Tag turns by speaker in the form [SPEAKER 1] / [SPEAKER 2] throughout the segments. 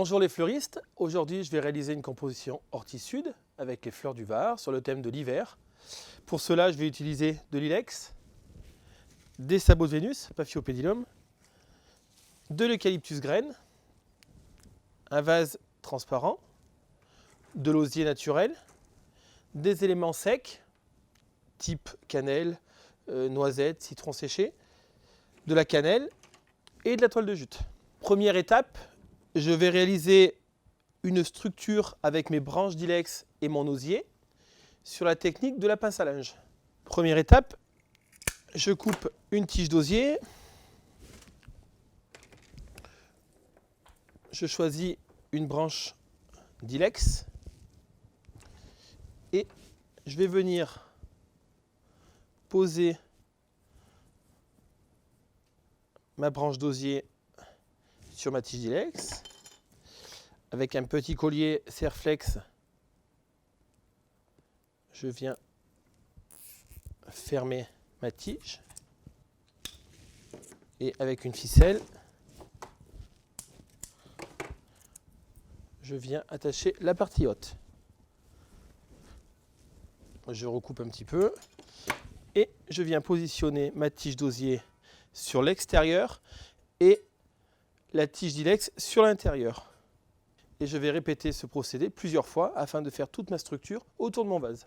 [SPEAKER 1] Bonjour les fleuristes, aujourd'hui je vais réaliser une composition horti-sud avec les fleurs du Var sur le thème de l'hiver. Pour cela je vais utiliser de l'ilex, des sabots de Vénus, Paphiopedilum, de l'eucalyptus graine, un vase transparent, de l'osier naturel, des éléments secs type cannelle, noisette, citron séché, de la cannelle et de la toile de jute. Première étape, je vais réaliser une structure avec mes branches d'ilex et mon osier sur la technique de la pince à linge. Première étape, je coupe une tige d'osier. Je choisis une branche d'ilex et je vais venir poser ma branche d'osier sur ma tige d'ilex avec un petit collier Serflex. Je viens fermer ma tige et avec une ficelle, je viens attacher la partie haute. Je recoupe un petit peu et je viens positionner ma tige d'osier sur l'extérieur et la tige d'ilex sur l'intérieur. Et je vais répéter ce procédé plusieurs fois afin de faire toute ma structure autour de mon vase.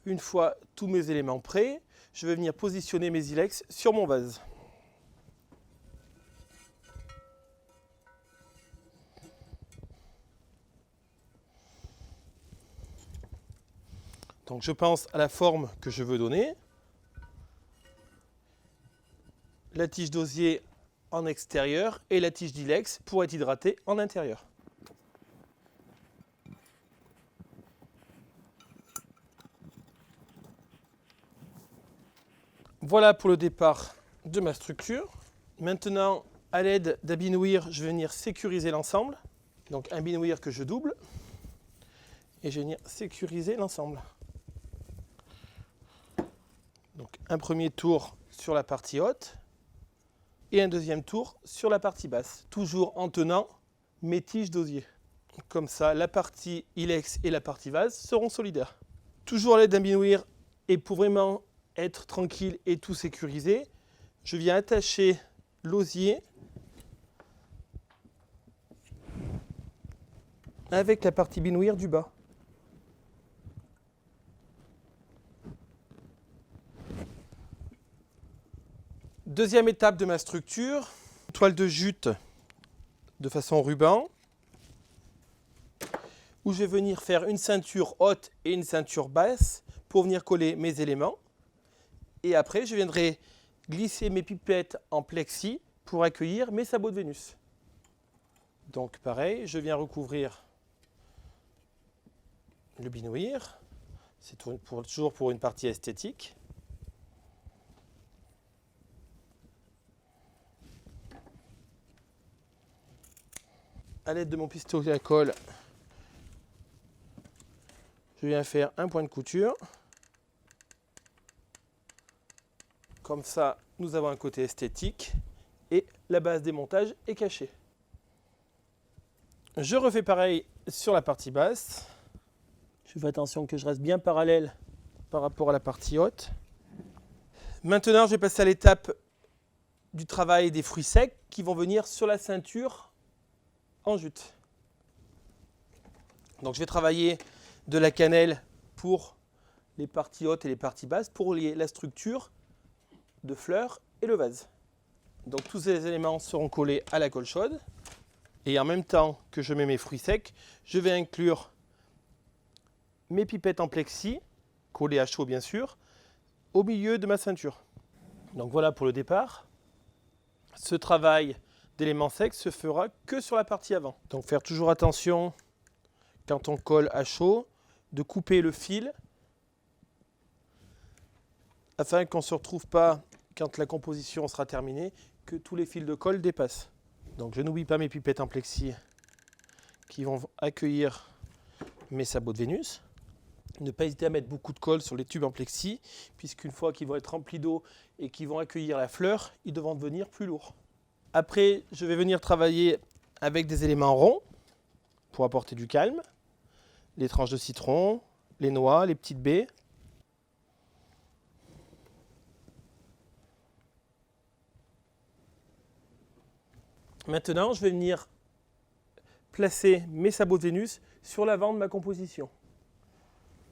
[SPEAKER 1] Une fois tous mes éléments prêts, je vais venir positionner mes ilex sur mon vase. Donc je pense à la forme que je veux donner. La tige d'osier en extérieur et la tige d'ilex pour être hydratée en intérieur. Voilà pour le départ de ma structure. Maintenant, à l'aide d'un binouir, je vais venir sécuriser l'ensemble. Donc un binouir que je double et je vais venir sécuriser l'ensemble. Donc un premier tour sur la partie haute et un deuxième tour sur la partie basse, toujours en tenant mes tiges d'osier. Comme ça, la partie ilex et la partie vase seront solidaires. Toujours à l'aide d'un binouir et pour vraiment être tranquille et tout sécurisé, je viens attacher l'osier avec la partie binouir du bas. Deuxième étape de ma structure, toile de jute de façon ruban, où je vais venir faire une ceinture haute et une ceinture basse pour venir coller mes éléments. Et après, je viendrai glisser mes pipettes en plexi pour accueillir mes sabots de Vénus. Donc pareil, je viens recouvrir le binouir, c'est toujours pour une partie esthétique. À l'aide de mon pistolet à colle, je viens faire un point de couture. Comme ça, nous avons un côté esthétique et la base des montages est cachée. Je refais pareil sur la partie basse. Je fais attention que je reste bien parallèle par rapport à la partie haute. Maintenant, je vais passer à l'étape du travail des fruits secs qui vont venir sur la ceinture en jute. Donc je vais travailler de la cannelle pour les parties hautes et les parties basses pour lier la structure de fleurs et le vase. Donc tous ces éléments seront collés à la colle chaude et en même temps que je mets mes fruits secs, je vais inclure mes pipettes en plexi, collées à chaud bien sûr, au milieu de ma ceinture. Donc voilà pour le départ. Ce travail d'éléments secs se fera que sur la partie avant. Donc faire toujours attention quand on colle à chaud, de couper le fil afin qu'on ne se retrouve pas, quand la composition sera terminée, que tous les fils de colle dépassent. Donc je n'oublie pas mes pipettes en plexi qui vont accueillir mes sabots de Vénus. Ne pas hésiter à mettre beaucoup de colle sur les tubes en plexi, puisqu'une fois qu'ils vont être remplis d'eau et qu'ils vont accueillir la fleur, ils devront devenir plus lourds. Après, je vais venir travailler avec des éléments ronds pour apporter du calme. Les tranches de citron, les noix, les petites baies. Maintenant, je vais venir placer mes sabots de Vénus sur l'avant de ma composition.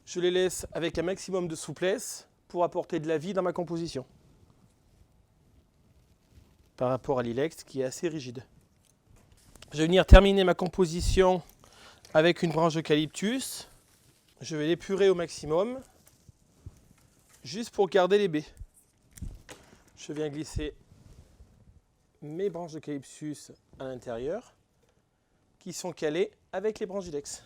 [SPEAKER 1] Je les laisse avec un maximum de souplesse pour apporter de la vie dans ma composition. Par rapport à l'ilex qui est assez rigide. Je vais venir terminer ma composition avec une branche d'eucalyptus. Je vais l'épurer au maximum, juste pour garder les baies. Je viens glisser mes branches d'eucalyptus à l'intérieur, qui sont calées avec les branches d'ilex.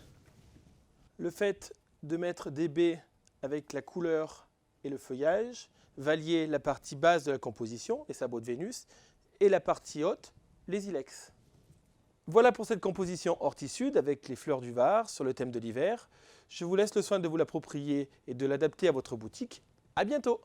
[SPEAKER 1] Le fait de mettre des baies avec la couleur et le feuillage va lier la partie basse de la composition, les sabots de Vénus, et la partie haute, les ilex. Voilà pour cette composition horti-sud avec les fleurs du Var sur le thème de l'hiver. Je vous laisse le soin de vous l'approprier et de l'adapter à votre boutique. À bientôt!